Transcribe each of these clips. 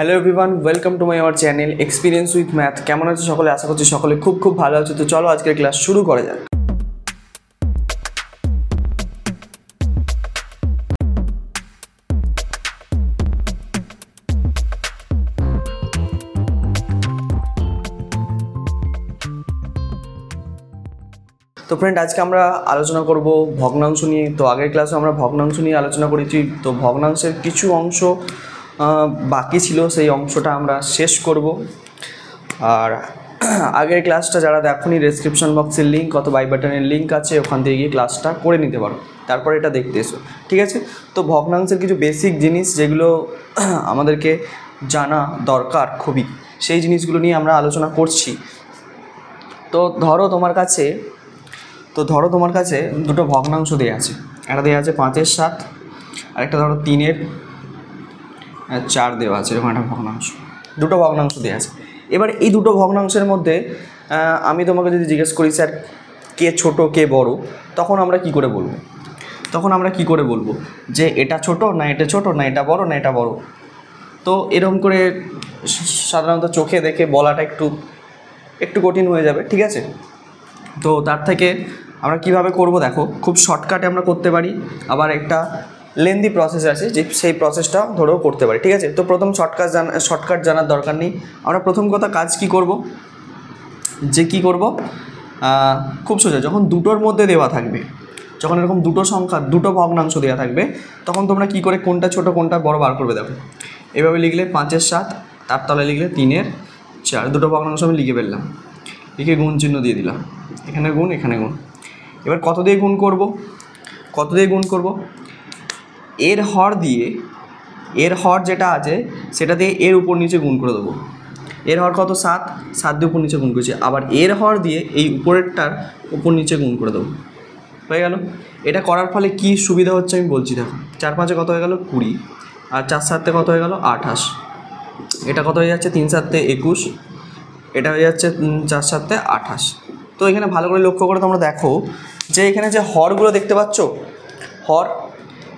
Hello everyone, welcome to my our channel experience with math. কেমন আছে সকলে? আশা করছি সকলে খুব ভালো আছে। তো চলো আজকের ক্লাস শুরু করা যাক। তো ফ্রেন্ড, আজকে আমরা আলোচনা করব ভগ্নাংশ নিয়ে। তো আগের ক্লাসে আমরা ভগ্নাংশ নিয়ে আলোচনা করেছি। তো ভগ্নাংশের কিছু অংশ বাকি ছিল, সেই অংশটা আমরা শেষ করব। আর আগের ক্লাসটা যারা দেখোনি, ডেসক্রিপশন বক্সের লিঙ্ক অথবা আই বাটনের লিঙ্ক আছে, ওখান থেকে গিয়ে ক্লাসটা করে নিতে পারো, তারপর এটা দেখতে এসো, ঠিক আছে? তো ভগ্নাংশের কিছু বেসিক জিনিস যেগুলো আমাদেরকে জানা দরকার খুবই, সেই জিনিসগুলো নিয়ে আমরা আলোচনা করছি। তো ধরো তোমার কাছে দুটো ভগ্নাংশ দেওয়া আছে। একটা দেওয়া আছে 5-এর 7, আর একটা ধরো 3-এর 4 দেওয়া আছে। এরকম একটা ভগ্নাংশ, দুটো ভগ্নাংশ দেওয়া আছে। এবার এই দুটো ভগ্নাংশের মধ্যে আমি তোমাকে যদি জিজ্ঞেস করি স্যার কে ছোট কে বড়, তখন আমরা কি করে বলবো যে এটা ছোট না এটা ছোট, না এটা বড় না এটা বড়? তো এরকম করে সাধারণত চোখে দেখে বলাটা একটু কঠিন হয়ে যাবে, ঠিক আছে? তো তার থেকে আমরা কিভাবে করব দেখো, খুব শর্টকাটে আমরা করতে পারি, আবার একটা লেন্দি প্রসেস আছে যে সেই প্রসেসটা ধরেও করতে পারি, ঠিক আছে? তো প্রথম শর্টকাট জানার দরকার নেই। আমরা প্রথম কথা কাজ কি করব, খুব সোজা। যখন দুটোর মধ্যে দেওয়া থাকবে, যখন এরকম দুটো সংখ্যা দুটো ভগ্নাংশ দেওয়া থাকবে, তখন তোমরা কি করে কোনটা ছোট কোনটা বড় বার করবে দেখো। এভাবে লিখলে 5-এর 7, তার তলায় লিখলে 3-এর 4, দুটো ভগ্নাংশ আমি লিখে ফেললাম, লিখে গুণ চিহ্ন দিয়ে দিলাম, এখানে গুণ এখানে গুণ। এবার কত দিয়ে গুণ করব? এর হর যেটা আছে সেটা দিয়ে এর উপর নিচে গুণ করে দেবো। এর হর কত? 7 দিয়ে উপর নিচে গুণ করেছি। আবার এর হর দিয়ে এই উপরেরটার উপর নিচে গুণ করে দেবো, হয়ে গেল। এটা করার ফলে কি সুবিধা হচ্ছে আমি বলছি দেখো। 4-5-এ কত হয়ে গেল? 20, আর 4-7-এ কত হয়ে গেল? 28। এটা কত হয়ে যাচ্ছে? 3-7-এ 21, এটা হয়ে যাচ্ছে 4-7-এ 28। তো এখানে ভালো করে লক্ষ্য করে তোমরা দেখো যে এখানে যে হরগুলো দেখতে পাচ্ছ, হর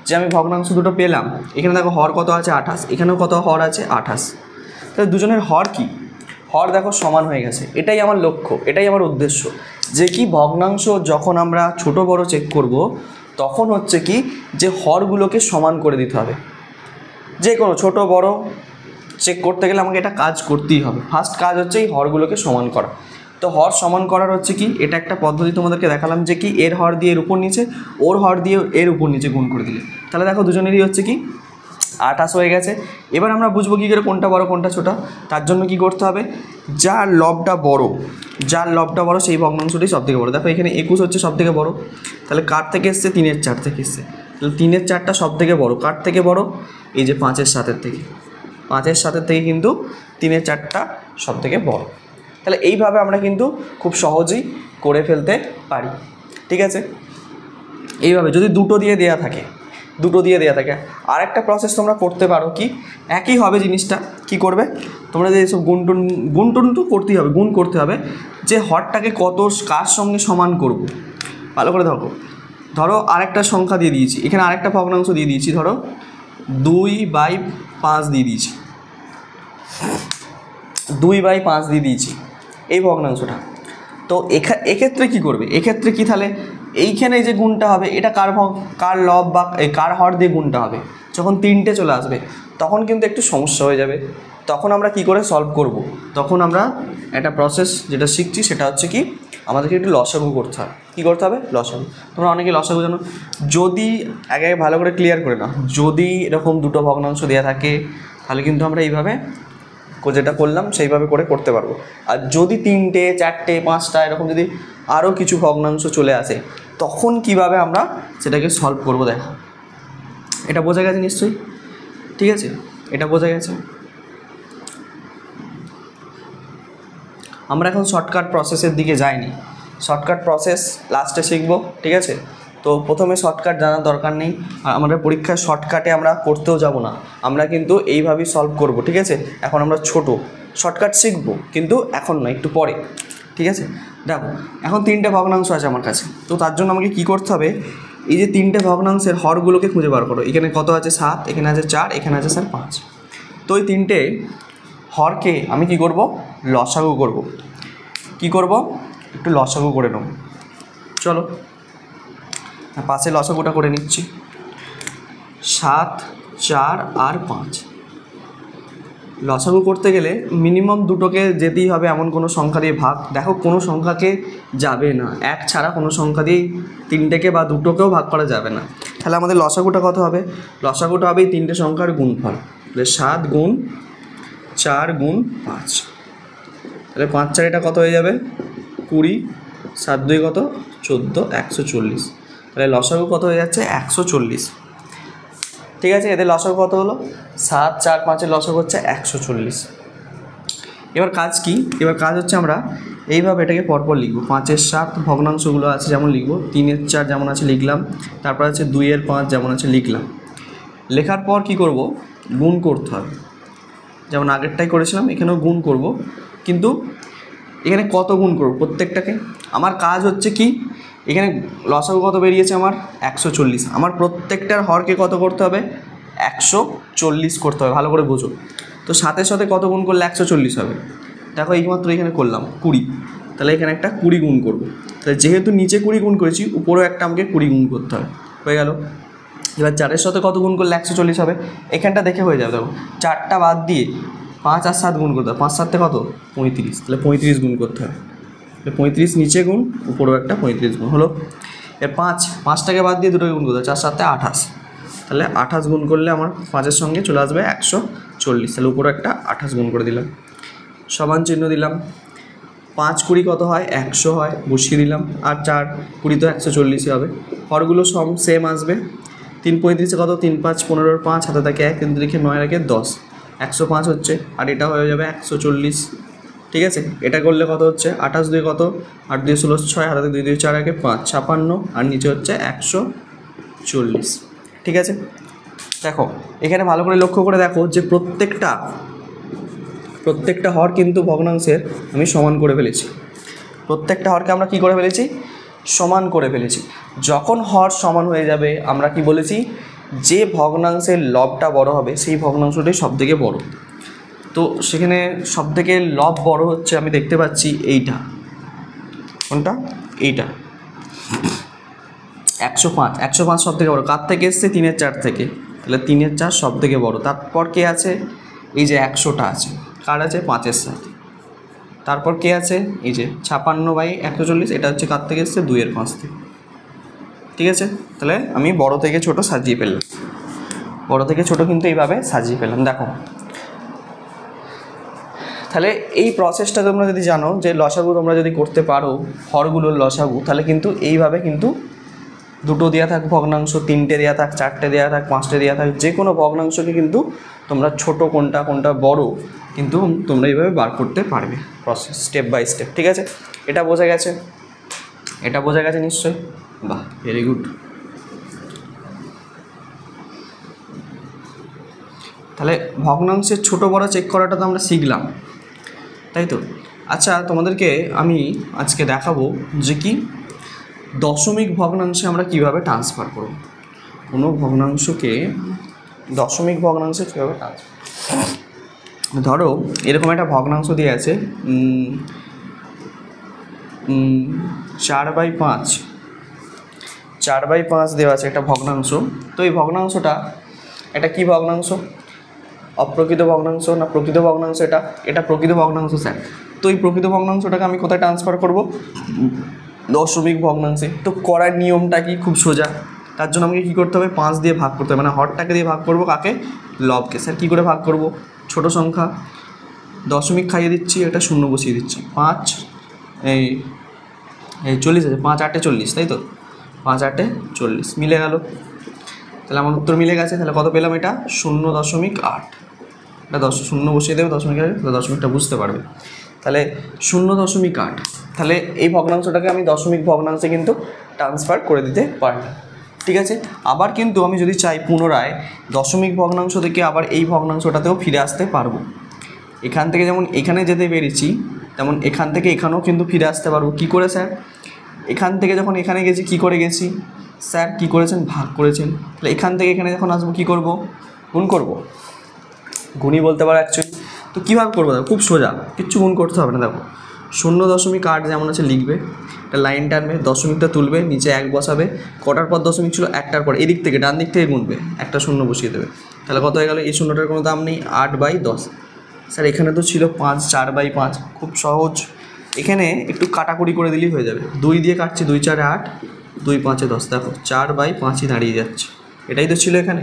যে আমি ভগ্নাংশ দুটো পেলাম, এখানে দেখো হর কত আছে? 28, এখানেও কত হর আছে? 28। তাহলে দুজনের হর কি? হর দেখো সমান হয়ে গেছে। এটাই আমার লক্ষ্য, এটাই আমার উদ্দেশ্য, যে কি ভগ্নাংশ যখন আমরা ছোট বড় চেক করব, তখন হচ্ছে কি যে হরগুলোকে সমান করে দিতে হবে। যে কোনো ছোট বড় চেক করতে গেলে আমাকে এটা কাজ করতেই হবে। ফার্স্ট কাজ হচ্ছে এই হরগুলোকে সমান করা। তো হর সমান করার হচ্ছে কি, এটা একটা পদ্ধতি তোমাদেরকে দেখালাম, যে কি এর হর দিয়ে এর উপর নিচে, ওর হর দিয়ে এর উপর নিচে গুণ করে দিলে, তাহলে দেখো দুজনেরই হচ্ছে কি 28 হয়ে গেছে। এবার আমরা বুঝবো কী করে কোনটা বড় কোনটা ছোটো। তার জন্য কি করতে হবে, যার লবটা বড় সেই ভগ্নাংশটি সব থেকে বড়। দেখো এখানে 21 হচ্ছে সব থেকে বড়, তাহলে কার থেকে এসছে? 3-এর 4 থেকে এসছে। তাহলে 3-এর 4টা সব থেকে বড়, কার থেকে বড়? এই যে 5-এর 7-এর থেকে। 5-এর 7-এর থেকে কিন্তু 3-এর 4টা সব থেকে বড়। তাহলে এইভাবে আমরা কিন্তু খুব সহজেই করে ফেলতে পারি, ঠিক আছে? এইভাবে যদি দুটো দিয়ে দেওয়া থাকে, আর একটা প্রসেস তোমরা করতে পারো, কি একই হবে জিনিসটা। কি করবে তোমরা, যে এইসব গুণটুন তো করতেই হবে, গুণ করতে হবে, যে হরটাকে কার সঙ্গে সমান করব। ভালো করে ধরো আরেকটা সংখ্যা দিয়ে দিয়েছি, এখানে আরেকটা ভগ্নাংশ দিয়ে দিয়েছি, ধরো 2/5 দিয়ে দিয়েছি, 2/5 দিয়ে দিয়েছি এই ভগ্নাংশটা। তো এক্ষেত্রে কি করবে? এক্ষেত্রে কি, তাহলে এইখানে যে গুণটা হবে, এটা কার লব বা কার হর দিয়ে গুণটা হবে। যখন 3টে চলে আসবে তখন কিন্তু একটু সমস্যা হয়ে যাবে। তখন আমরা কি করে সলভ করব? তখন আমরা একটা প্রসেস যেটা শিখছি, সেটা হচ্ছে কি আমাদেরকে একটু লসাগু করতে হবে। কী করতে হবে? লসাগু। তোমরা অনেকে লসাগু জানো, যদি আগে ভালো করে ক্লিয়ার করে নাও, যদি এরকম দুটো ভগ্নাংশ দেওয়া থাকে তাহলে কিন্তু আমরা এইভাবে যেটা করলাম সেইভাবে করতে পারবো। আর যদি 3টে 4টে 5টা এরকম যদি আরও কিছু ভগ্নাংশ চলে আসে, তখন কিভাবে আমরা সেটাকে সলভ করব দেখো। এটা বোঝা গেছে নিশ্চয়ই, ঠিক আছে? এটা বোঝা গেছে। আমরা এখন শর্টকাট প্রসেসের দিকে যাইনি, শর্টকাট প্রসেস লাস্টে শিখবো, ঠিক আছে? তো প্রথমে শর্টকাট জানার দরকার নেই, আর আমাদের পরীক্ষায় শর্টকাটে আমরা করতেও যাব না, আমরা কিন্তু এইভাবেই সলভ করব, ঠিক আছে? এখন আমরা শর্টকাট শিখবো, কিন্তু এখন না, একটু পরে, ঠিক আছে? দেখো এখন 3টে ভগ্নাংশ আছে আমার কাছে। তো তার জন্য আমাকে কি করতে হবে, এই যে 3টে ভগ্নাংশের হরগুলোকে খুঁজে বার করো। এখানে কত আছে? 7, এখানে আছে 4, এখানে আছে স্যার 5। তো ওই তিনটে হরকে আমি কি করব, লসাগু করব। কি করব, একটু লসাগু করে নেব। চলো পাশে লসাগুটা করে নিচ্ছি। 7, 4 আর 5। লসাগু করতে গেলে মিনিমাম দুটোকে যেতেই হবে, এমন কোনো সংখ্যা দিয়ে ভাগ। দেখো কোনো সংখ্যাকে যাবে না, এক ছাড়া কোনো সংখ্যা দিয়েই তিনটেকে বা দুটোকেও ভাগ করা যাবে না। তাহলে আমাদের লসাগুটা কত হবে, লসাগুটা হবে এই তিনটে সংখ্যার গুণফল। তাহলে 7 গুণ 4 গুণ 5, তাহলে 5 4 এটা কত হয়ে যাবে, 20, 7 2 কত 14, 140। তাহলে লসাগু কত হয়ে যাচ্ছে, 140। ঠিক আছে, এদের লসাগু কত হলো, 7 4 5 এর লসাগু হচ্ছে 140। এবার কাজ কি, এবার কাজ হচ্ছে আমরা এইভাবে এটাকে পরপর লিখবো। 5 এর 7 ভগ্নাংশগুলো আছে যেমন লিখবো, 3 এর 4 যেমন আছে লিখলাম, তারপর আছে 2 এর 5 যেমন আছে লিখলাম। লেখার পর কি করব, গুণ করতে হবে, যেমন আগেরটাই করেছিলাম এখানেও গুণ করব। কিন্তু এখানে কত গুণ করব প্রত্যেকটাকে, আমার কাজ হচ্ছে কি, এখানে লসাগু কত বেরিয়েছে আমার 140, আমার প্রত্যেকটার হরকে কত করতে হবে, 140 করতে হবে, ভালো করে বোঝো। তো 7-এর সাথে কত গুণ করলে 140 হবে, দেখো এইমাত্র এখানে করলাম 20, তাহলে এখানে একটা 20 গুণ করব। তাহলে যেহেতু নিচে 20 গুণ করেছি, উপরেও একটা আমাকে 20 গুণ করতে হবে, হয়ে গেল। এবার 4-এর সাথে কত গুণ করলে 140 হবে, এখানটা দেখে হয়ে যাবে। দেখো 4টা বাদ দিয়ে 5 আর 7 গুণ করতে হবে, 5 7 কত 35, তাহলে 35 গুণ করতে হবে। 35 নিচে গুণ, উপরেও একটা 35 গুণ হলো। এর 5টাকে বাদ দিয়ে দুটোকে গুণ করতে হবে, 4 7 28, তাহলে 28 গুণ করলে আমার 5-এর সঙ্গে চলে আসবে 140, তাহলে উপরে একটা 28 গুণ করে দিলাম, সমান চিহ্ন দিলাম। 5 20 কত হয়, 100 হয়, বসিয়ে দিলাম। আর 4 20 তো 140 হবে, হরগুলো সব সেম আসবে। 3 35 কত, 3 5 15, 5 হাতে থাকে 1, 3 3 9 রাখে 10, 105 হচ্ছে। আর এটা হয়ে যাবে 140। ঠিক আছে, এটা করলে কত হচ্ছে, 28 2 কত, 8 2 16 6, হাতে 2 2 4 রাখে 5, 56, আর নিচে হচ্ছে 140। ঠিক আছে, দেখো এখানে ভালো করে লক্ষ্য করে দেখো যে প্রত্যেকটা হর কিন্তু ভগ্নাংশের আমি সমান করে ফেলেছি। প্রত্যেকটা হরকে আমরা কি করে ফেলেছি, সমান করে ফেলেছি। যখন হর সমান হয়ে যাবে, আমরা কি বলেছি, যে ভগ্নাংশের লবটা বড় হবে সেই ভগ্নাংশটাই সবথেকে বড়। তো সেখানে সবথেকে লব বড় হচ্ছে, আমি দেখতে পাচ্ছি এইটা, কোনটা, এইটা 105 সব থেকে বড়ো। কার থেকে এসছে, 3 এর 4 থেকে, তাহলে 3 এর 4 সব থেকে বড়ো। তারপর কে আছে, এই যে 100টা আছে, কার আছে, 5 এর সাথে। তারপর কে আছে, এই যে 56/140, এটা হচ্ছে কার থেকে এসছে, 2 এর 5 থেকে। ঠিক আছে, তাহলে আমি বড় থেকে ছোট সাজিয়ে ফেললাম, বড় থেকে ছোট কিন্তু এইভাবে সাজিয়ে ফেললাম। দেখো তাহলে এই প্রসেসটা তোমরা যদি জানো যে লসাগু তোমরা যদি করতে পারো হরগুলোর লসাগু, তাহলে কিন্তু এইভাবে কিন্তু দুটো দেওয়া থাক ভগ্নাংশ, 3টে দেওয়া থাক, 4টে দেওয়া থাক, 5টে দেওয়া থাক, যে কোনো ভগ্নাংশকে কিন্তু তোমরা ছোট কোনটা কোনটা বড় কিন্তু তোমরা এইভাবে বার করতে পারবে, প্রসেস স্টেপ বাই স্টেপ। ঠিক আছে, এটা বোঝা গেছে, এটা বোঝা গেছে নিশ্চয়ই, বাহ ভেরি গুড। তাহলে ভগ্নাংশের ছোট বড় চেক করাটা তো আমরা শিখলাম, তাই তো। আচ্ছা, তোমাদেরকে আমি আজকে দেখাবো যে কি দশমিক ভগ্নাংশে আমরা কিভাবে ট্রান্সফার করব, কোনো ভগ্নাংশকে দশমিক ভগ্নাংশে কীভাবে ট্রান্সফার। ধরো এরকম একটা ভগ্নাংশ দিয়ে আছে 4/5, 4/5 দেওয়া আছে একটা ভগ্নাংশ। তো এই ভগ্নাংশটা এটা কি ভগ্নাংশ, অপ্রকৃত ভগ্নাংশ না প্রকৃত ভগ্নাংশ, এটা প্রকৃত ভগ্নাংশ স্যার। তো এই প্রকৃত ভগ্নাংশটাকে আমি কোথায় ট্রান্সফার করব, দশমিক ভগ্নাংশে। তো করার নিয়মটা কি, খুব সোজা। তার জন্য আমাকে কী করতে হবে, 5 দিয়ে ভাগ করতে হবে, মানে হরটাকে দিয়ে ভাগ করব কাকে, লবকে। স্যার কী করে ভাগ করব, ছোট সংখ্যা দশমিক খাইয়ে দিচ্ছি, এটা 0 বসিয়ে দিচ্ছি। 5 এই 40 আছে, 5 8 40, তাই তো, 5 8 40 মিলে গেল। তাহলে আমার উত্তর মিলে গেছে। তাহলে কত পেলাম, এটা 0.8। এটা 0 বসিয়ে দেবে, দশমিক, তাহলে দশমিকটা বুঝতে পারবে। তাহলে 0.8। তাহলে এই ভগ্নাংশটাকে আমি দশমিক ভগ্নাংশে কিন্তু ট্রান্সফার করে দিতে পারি। ঠিক আছে, আবার কিন্তু আমি যদি চাই পুনরায় দশমিক ভগ্নাংশ থেকে আবার এই ভগ্নাংশটাতেও ফিরে আসতে পারবো। এখান থেকে যেমন এখানে যেতে পেরেছি, তেমন এখান থেকে এখানেও কিন্তু ফিরে আসতে পারবো। কী করে স্যার, এখান থেকে যখন এখানে গেছি কী করে গেছি, স্যার কী করেছেন, ভাগ করেছেন। তাহলে এখান থেকে এখানে যখন আসবো কী করব, গুণ করব। গুণই বলতে পারো অ্যাকচুয়ালি। তো কীভাবে করবো দেখো, খুব সোজা, কিচ্ছু গুণ করতে হবে না। দেখো 0.8 যেমন আছে লিখবে, একটা লাইন টানবে, দশমিকটা তুলবে, নিচে 1 বসাবে, কটার পর দশমিক ছিল, একটার পর এদিক থেকে ডান দিক থেকে গুনবে, একটা 0 বসিয়ে দেবে, তাহলে কত হয়ে গেলো? এই 0টার কোনো দাম নেই, 8/10। স্যার এখানে তো ছিল 5, 4/5, খুব সহজ। এখানে একটু কাটাকুটি করে দিলেই হয়ে যাবে। 2 দিয়ে কাটছি, 2 4 8, 2 5 10, দেখো 4/5ই দাঁড়িয়ে যাচ্ছে। এটাই তো ছিল এখানে,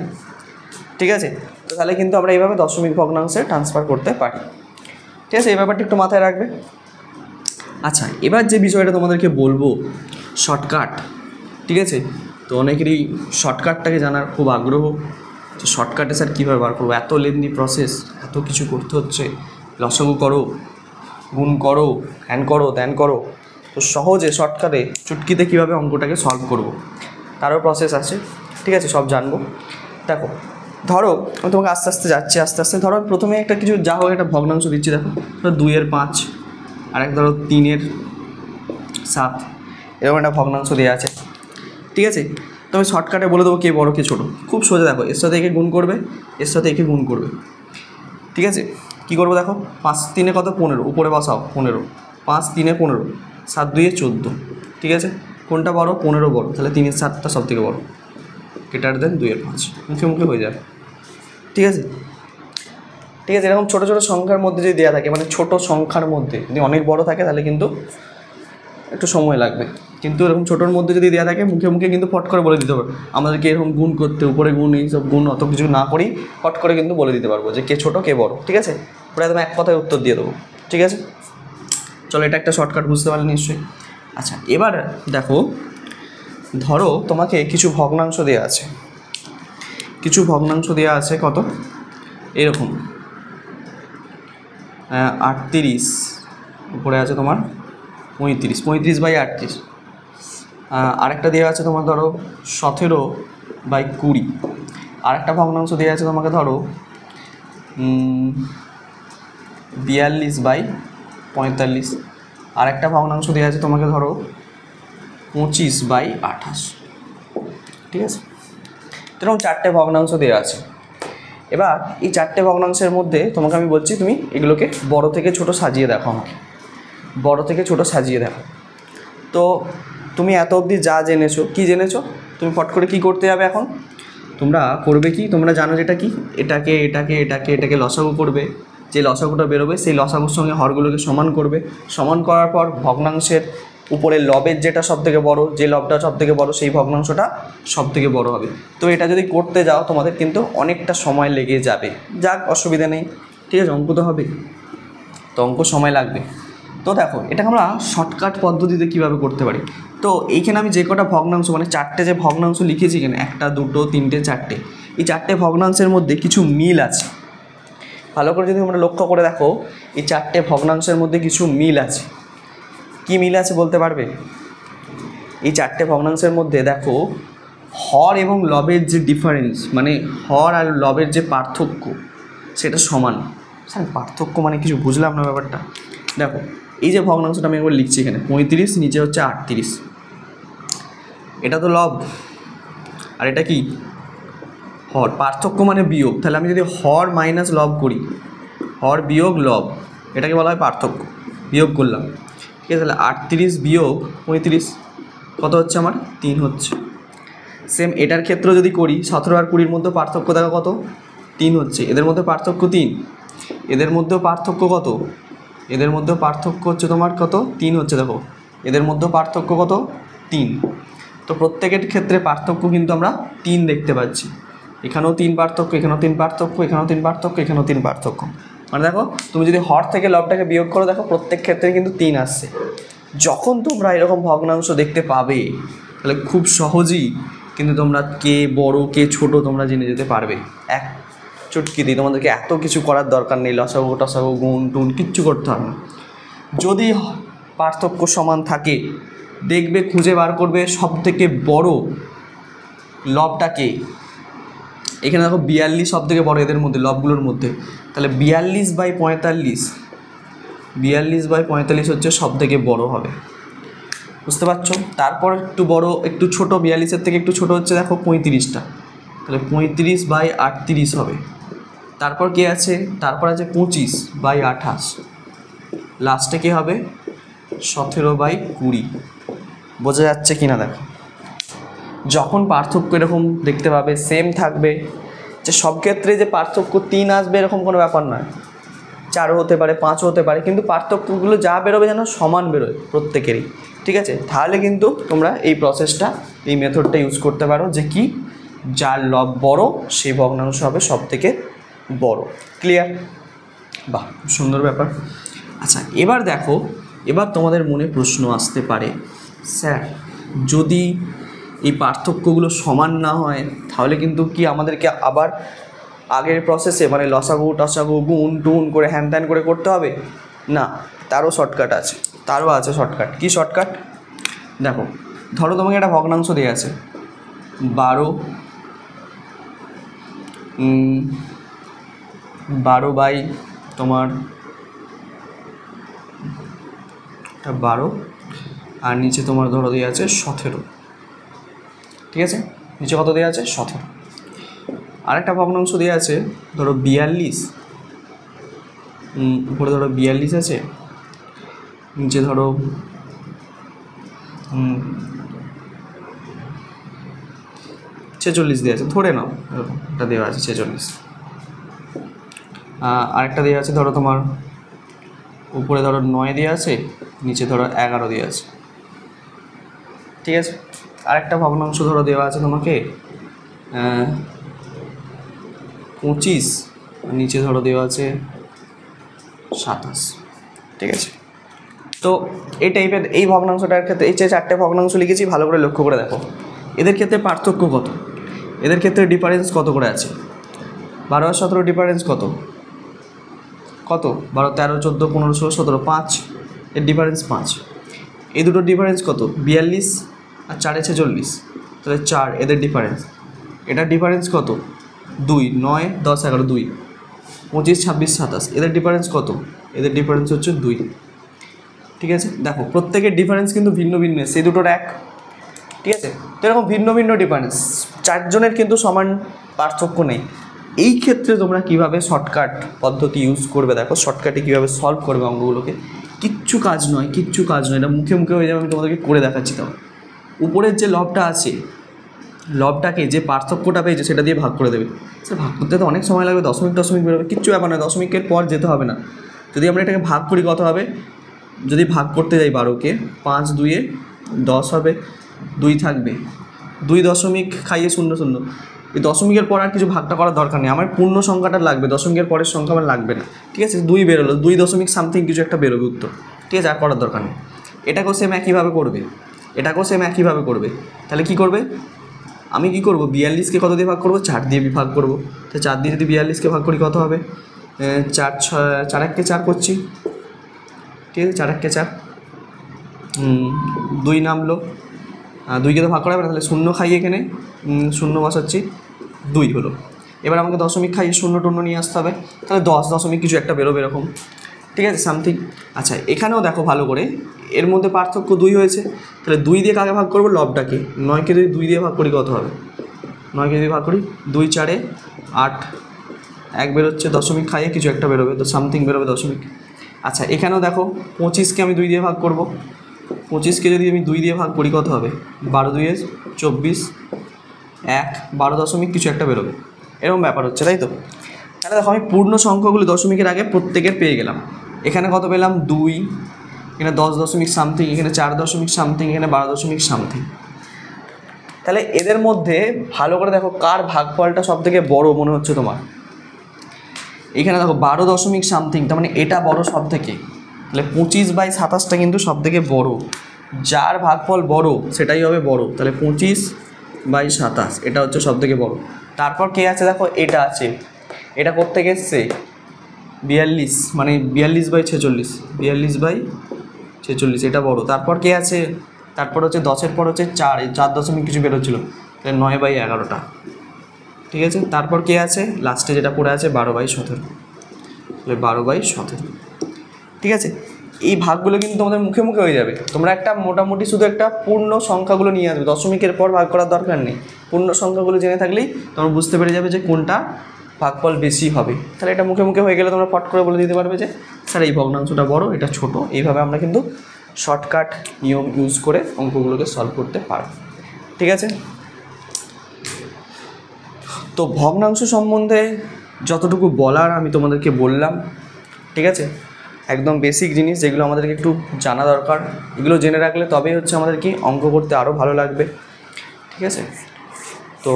ঠিক আছে? তো তাহলে কিন্তু আমরা এইভাবে দশমিক ভগ্নাংশে ট্রান্সফার করতে পারি, ঠিক আছে? এই ব্যাপারটা একটু মাথায় রাখবে। আচ্ছা, এবার যে বিষয়টা তোমাদেরকে বলবো, শর্টকাট, ঠিক আছে? তো অনেকেরই শর্টকাটটাকে জানার খুব আগ্রহ, তো শর্টকাটে স্যার কীভাবে বার করবো? এত লেন্দি প্রসেস, এত কিছু করতে হচ্ছে, লসাগু করো, গুণ করো, হ্যান করো, ত্যান করো। তো সহজে শর্টকাটে চুটকিতে কীভাবে অঙ্কটাকে সলভ করবো তারও প্রসেস আছে, ঠিক আছে? সব জানবো। দেখো, ধরো আমি তোমাকে আস্তে আস্তে যাচ্ছি, আস্তে আস্তে ধরো প্রথমে একটা কিছু যা হোক একটা ভগ্নাংশ দিচ্ছি। দেখো 2-এর 5, আর এক ধরো 3-এর 7, এরকম একটা ভগ্নাংশ দেওয়া আছে, ঠিক আছে? তো আমি শর্টকাটে বলে দেবো কে বড় কে ছোটো। খুব সোজা, দেখো এর সাথে একে গুণ করবে, এর সাথে একে গুণ করবে, ঠিক আছে? কী করবো দেখো, 5-3 কত? 15, উপরে বসাও 15, 5-3 15, 7-2 14, ঠিক আছে? কোনটা বড়? 15 বড়, তাহলে 3-এর 7টা সব থেকে বড়, গ্রেটার দেন 2-এর 5, মুখে মুখে হয়ে যাবে, ঠিক আছে? ঠিক আছে, এরকম ছোটো ছোটো সংখ্যার মধ্যে যদি দেওয়া থাকে, মানে ছোটো সংখ্যার মধ্যে যদি অনেক বড় থাকে তাহলে কিন্তু একটু সময় লাগবে, কিন্তু এরকম ছোটোর মধ্যে যদি দেওয়া থাকে মুখে মুখে কিন্তু ফট করে বলে দিতে পারবো। আমাদেরকে এরকম গুণ করতে, উপরে গুণ, এইসব গুণ অত কিছু না করেই ফট করে কিন্তু বলে দিতে পারবো যে কে ছোটো কে বড়, ঠিক আছে? পুরো একদম এক কথায় উত্তর দিয়ে দেবো, ঠিক আছে? চলো, এটা একটা শর্টকাট, বুঝতে পারলে নিশ্চয়ই। আচ্ছা, এবার দেখো, ধরো তোমাকে কিছু ভগ্নাংশ দেওয়া আছে, কিছু ভগ্নাংশ দেওয়া আছে কত? এরকম 38, উপরে আছে তোমার 35, 35/38। আরেকটা দেওয়া আছে তোমার ধরো 17/20। আরেকটা ভগ্নাংশ দেওয়া আছে তোমাকে ধরো 42/45। আরেকটা ভগ্নাংশ দেওয়া আছে তোমাকে ধরো 25/28, ঠিক আছে? এরকম 4টে ভগ্নাংশ দেওয়া আছে। এবার এই 4টে ভগ্নাংশের মধ্যে তোমাকে আমি বলছি তুমি এগুলোকে বড় থেকে ছোট সাজিয়ে দেখো, আমাকে বড় থেকে ছোট সাজিয়ে দেখো। তো তুমি এত অবধি যা জেনেছো, কি জেনেছো, তুমি ফট করে কি করতে যাবে এখন? তোমরা করবে কি, তোমরা জানো যেটা কি, এটাকে এটাকে এটাকে এটাকে লসাগু করবে, যে লসাগুটা বেরোবে সেই লসাগুর সঙ্গে হরগুলোকে সমান করবে, সমান করার পর ভগ্নাংশের উপরে লবের যেটা সবথেকে বড়, যে লবটা সবথেকে বড় সেই ভগ্নাংশটা সবথেকে বড় হবে। তো এটা যদি করতে যাও তোমাদের কিন্তু অনেকটা সময় লেগে যাবে, যাক অসুবিধা নেই, ঠিক আছে? অঙ্ক তো হবে, তো অঙ্ক সময় লাগবে। তো দেখো, এটাকে আমরা শর্টকাট পদ্ধতিতে কীভাবে করতে পারি। তো এইখানে আমি যে কটা ভগ্নাংশ, মানে 4টে যে ভগ্নাংশ লিখেছি এখানে, 1 2 3 4টে, এই 4টে ভগ্নাংশের মধ্যে কিছু মিল আছে। ভালো করে যদি তোমরা লক্ষ্য করে দেখো, এই 4টে ভগ্নাংশের মধ্যে কিছু মিল আছে। কি মিল আছে বলতে পারবে? এই 4টে ভগ্নাংশের মধ্যে দেখো, হর এবং লবের যে ডিফারেন্স, মানে হর আর লবের যে পার্থক্য, সেটা সমান। স্যার পার্থক্য মানে কিছু বুঝলাম না ব্যাপারটা। দেখো, এই যে ভগ্নাংশটা আমি একবার লিখছি এখানে 35, নিচে হচ্ছে 38, এটা তো লব, আর এটা কি হর। পার্থক্য মানে বিয়োগ, তাহলে আমি যদি হর মাইনাস লব করি, হর বিয়োগ লব, এটাকে বলা হয় পার্থক্য। বিয়োগ করলাম, ঠিক আছে? তাহলে 38 বিয়োগ 35 কত হচ্ছে আমার? 3 হচ্ছে। সেম এটার ক্ষেত্রে যদি করি, 17 আর 20-র মধ্যে পার্থক্য দেখো কত? 3 হচ্ছে। এদের মধ্যে পার্থক্য 3, এদের মধ্যেও পার্থক্য কত? এদের মধ্যেও পার্থক্য হচ্ছে তোমার কত? 3 হচ্ছে। দেখো এদের মধ্যেও পার্থক্য কত? 3। তো প্রত্যেকের ক্ষেত্রে পার্থক্য কিন্তু আমরা 3 দেখতে পাচ্ছি। এখানেও 3 পার্থক্য, এখানেও 3 পার্থক্য, এখানেও 3 পার্থক্য, এখানেও 3 পার্থক্য। মানে দেখো, তুমি যদি হর থেকে লবটাকে বিয়োগ করো, দেখো প্রত্যেক ক্ষেত্রে কিন্তু 3 আসছে। যখন তোমরা এরকম ভগ্নাংশ দেখতে পাবে, তাহলে খুব সহজেই কিন্তু তোমরা কে বড় কে ছোট তোমরা জেনে যেতে পারবে এক চুটকিতেই। তোমাদেরকে এত কিছু করার দরকার নেই, লসাগু টসাগু গুণ টুন কিচ্ছু করতে হবে না। যদি পার্থক্য সমান থাকে, দেখবে খুঁজে বার করবে সবথেকে বড় লবটাকে। এখানে দেখো 42 সবথেকে বড় এদের মধ্যে, লবগুলোর মধ্যে, তাহলে 42/45, 42/45 হচ্ছে সবথেকে বড় হবে, বুঝতে পারছো? তারপর একটু বড়, একটু ছোট, 42-এর থেকে একটু ছোট হচ্ছে দেখো 35টা, তাহলে 35/38 হবে, তারপর কে আছে, তারপর আছে 25/28, লাস্টে কী হবে 17/20। বোঝা যাচ্ছে কি না দেখো, যখন পার্থক্য এরকম দেখতে পাবে সেম থাকবে, যে সব ক্ষেত্রে যে পার্থক্য 3 আসবে এরকম কোনো ব্যাপার নয়, 4ও হতে পারে, 5ও হতে পারে, কিন্তু পার্থক্যগুলো যা বেরোবে যেন সমান বেরোয় প্রত্যেকেরই, ঠিক আছে? তাহলে কিন্তু তোমরা এই প্রসেসটা, এই মেথডটা ইউজ করতে পারো, যে কি, যার লব বড় সেই ভগ্নাংশ হবে সব থেকে বড়। ক্লিয়ার? বাহ, সুন্দর ব্যাপার। আচ্ছা, এবার দেখো, এবার তোমাদের মনে প্রশ্ন আসতে পারে, স্যার যদি এই পার্থক্যগুলো সমান না হয় তাহলে কিন্তু কি আমাদেরকে আবার আগের প্রসেসে মানে লসাগু টসাগু গুণ টুন করে হ্যান ত্যান করে করতে হবে? না, তারও শর্টকাট আছে, তারও আছে শর্টকাট। কি শর্টকাট? দেখো, ধরো তোমাকে একটা ভগ্নাংশ দেওয়া আছে 12 বাই তোমার 12, আর নিচে তোমার ধরো দেওয়া আছে 17, ঠিক আছে? নিচে কত দেওয়া আছে? 17। আরেকটা ভগ্নাংশ দেওয়া আছে ধরো 42, উপরে ধরো 42 আছে, নিচে ধরো 46 দেওয়া আছে, ধরে নাও এটা দেওয়া আছে 46। আরেকটা দেওয়া আছে ধরো তোমার উপরে ধরো 9 দেওয়া আছে, নিচে ধরো 11 দেওয়া আছে, ঠিক আছে? আরেকটা ভগ্নাংশ ধরো দেওয়া আছে তোমাকে 25, নিচে ধরো দেওয়া আছে 27, ঠিক আছে? তো এই টাইপের এই ভগ্নাংশটার ক্ষেত্রে এই যে 4টে ভগ্নাংশ লিখেছি, ভালো করে লক্ষ্য করে দেখো এদের ক্ষেত্রে পার্থক্য কত, এদের ক্ষেত্রে ডিফারেন্স কত করে আছে। 12 আর 17 ডিফারেন্স কত? 12, 13, 14, 15, 16, 17, 5, এর ডিফারেন্স 5। এই দুটোর ডিফারেন্স কত? 42 আর 4 46, তাহলে 4 এদের ডিফারেন্স। এটার ডিফারেন্স কত? 2, 9, 10, 11, 2, 25, 26, 27, এদের ডিফারেন্স কত? এদের ডিফারেন্স হচ্ছে 2, ঠিক আছে? দেখো প্রত্যেকের ডিফারেন্স কিন্তু ভিন্ন ভিন্ন, সেই দুটোর এক, ঠিক আছে? তো এরকম ভিন্ন ভিন্ন ডিফারেন্স, 4 জনের কিন্তু সমান পার্থক্য নেই। এই ক্ষেত্রে তোমরা কিভাবে শর্টকাট পদ্ধতি ইউজ করবে, দেখো শর্টকাটে কীভাবে সলভ করবে অঙ্কগুলোকে। কিচ্ছু কাজ নয়, এটা মুখে মুখে হয়ে যাবে, আমি তোমাদেরকে করে দেখাচ্ছি। তাও উপরের যে লবটা আছে, লবটাকে যে পার্থক্যটা পেয়েছে সেটা দিয়ে ভাগ করে দেবে। স্যার ভাগ করতে তো অনেক সময় লাগবে, দশমিক বেরোবে, কিচ্ছু ব্যাপার নয়, দশমিকের পর যেতে হবে না। যদি আমরা এটাকে ভাগ করি কত হবে? যদি ভাগ করতে যাই 12কে, 5 2 10 হবে, 2 থাকবে, 2 দশমিক খাইয়ে 0 0, এই দশমিকের পর আর কিছু ভাগটা করার দরকার নেই, আমার পূর্ণ সংখ্যাটা লাগবে, দশমিকের পরের সংখ্যা আমার লাগবে না, ঠিক আছে? 2 বেরোলো, 2 দশমিক সামথিং কিছু একটা বেরোবে উত্তর, ঠিক আছে? আর করার দরকার নেই। এটাকেও সেম একইভাবে করবে, তাহলে কি করবে? আমি কি করব? 42কে কত দিয়ে ভাগ করব? 4 দিয়ে ভাগ করব। তো 4 দিয়ে যদি 42কে ভাগ করি কত হবে? 4 1কে 4 করছি, ঠিক আছে? 4 1কে 4, 2 নামলো, 2কে তো ভাগ করা হবে না, তাহলে 0 খাইয়ে এখানে 0 বসাচ্ছি, 2 হলো। এবার আমাকে দশমিক খাইয়ে 0 টন্য নিয়ে আসতে হবে, তাহলে 10 দশমিক কিছু একটা বেরোবে এরকম, ঠিক আছে? সামথিং। আচ্ছা, এখানেও দেখো ভালো করে, এর মধ্যে পার্থক্য 2 হয়েছে, তাহলে 2 দিয়ে কাকে ভাগ করবো? লবটাকে। 9কে যদি 2 দিয়ে ভাগ করি কত হবে? 9কে যদি ভাগ করি 2 4 8, 1 বেরোচ্ছে, দশমিক খাইয়ে কিছু একটা বেরোবে, তো সামথিং বেরোবে দশমিক। আচ্ছা, এখানেও দেখো 25কে আমি 2 দিয়ে ভাগ করব, 25কে যদি আমি 2 দিয়ে ভাগ করি কত হবে? 12 2 24, 1 12 দশমিক কিছু একটা বেরোবে, এরকম ব্যাপার হচ্ছে, তাই তো? তাহলে দেখো আমি পূর্ণ সংখ্যাগুলো দশমিকের আগে প্রত্যেকের পেয়ে গেলাম। এখানে কত পেলাম? 2, এখানে 10 দশমিক সামথিং, এখানে 4 দশমিক সামথিং, এখানে 12 দশমিক সামথিং। তাহলে এদের মধ্যে ভালো করে দেখো কার ভাগফলটা সব থেকে বড় মনে হচ্ছে তোমার? এখানে দেখো 12 দশমিক সামথিং, তার মানে এটা বড় সব থেকে, তাহলে 25/27টা কিন্তু সব থেকে বড়, যার ভাগফল বড় সেটাই হবে বড়, তাহলে 25/27 এটা হচ্ছে সব থেকে বড়। তারপর কে আছে দেখো? এটা আছে, এটা কোত্থেকে এসছে? 42, মানে 42/46, 42/46 এটা বড়। তারপর কে আছে? তারপর হচ্ছে 10-এর পর হচ্ছে 4, এই 4 দশমিক কিছু বেরোচ্ছিলো, তাহলে 9/11টা, ঠিক আছে? তারপর কে আছে? লাস্টে যেটা পড়ে আছে 12/17, তাহলে 12/17, ঠিক আছে? এই ভাগগুলো কিন্তু তোমাদের মুখে মুখে হয়ে যাবে, তোমরা একটা মোটামুটি শুধু একটা পূর্ণ সংখ্যাগুলো নিয়ে আসবে, দশমিকের পর ভাগ করার দরকার নেই, পূর্ণ সংখ্যাগুলো জেনে থাকলেই তোমরা বুঝতে পেরে যাবে যে কোনটা ভাগফল বেশি হবে, তাহলে এটা মুখে মুখে হয়ে গেলে তোমরা পট করে বলে দিতে পারবে যে স্যার এই ভগ্নাংশটা বড়, এটা ছোট। এইভাবে আমরা কিন্তু শর্টকাট নিয়ম ইউজ করে অঙ্কগুলোকে সলভ করতে পারব। ঠিক আছে, তো ভগ্নাংশ সম্বন্ধে যতটুকু বলার আমি তোমাদেরকে বললাম। ঠিক আছে, একদম বেসিক জিনিস যেগুলো আমাদেরকে একটু জানা দরকার, এগুলো জেনে রাখলে তবেই হচ্ছে আমাদের কি অঙ্ক করতে আরও ভালো লাগবে। ঠিক আছে, তো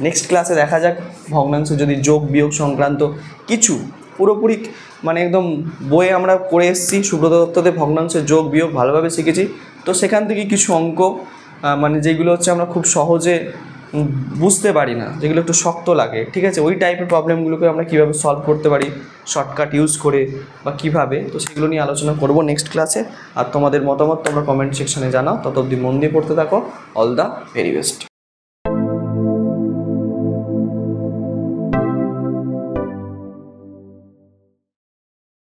নেক্সট ক্লাসে দেখা যাক ভগ্নাংশ যদি যোগ বিয়োগ সংক্রান্ত কিছু পুরোপুরি মানে একদম বইয়ে আমরা করে এসেছি, সুব্রত দত্তদের ভগ্নাংশের যোগ বিয়োগ ভালোভাবে শিখেছি। তো সেখান থেকে কিছু অঙ্ক মানে যেগুলো হচ্ছে আমরা খুব সহজে বুঝতে পারি না, যেগুলো একটু শক্ত লাগে, ঠিক আছে, ওই টাইপের প্রবলেমগুলোকে আমরা কীভাবে সলভ করতে পারি শর্টকাট ইউজ করে বা কীভাবে, তো সেগুলো নিয়ে আলোচনা করব নেক্সট ক্লাসে। আর তোমাদের মতামত তোমরা কমেন্ট সেকশানে জানাও। তত অবধি মন দিয়ে পড়তে থাকো। All the very best.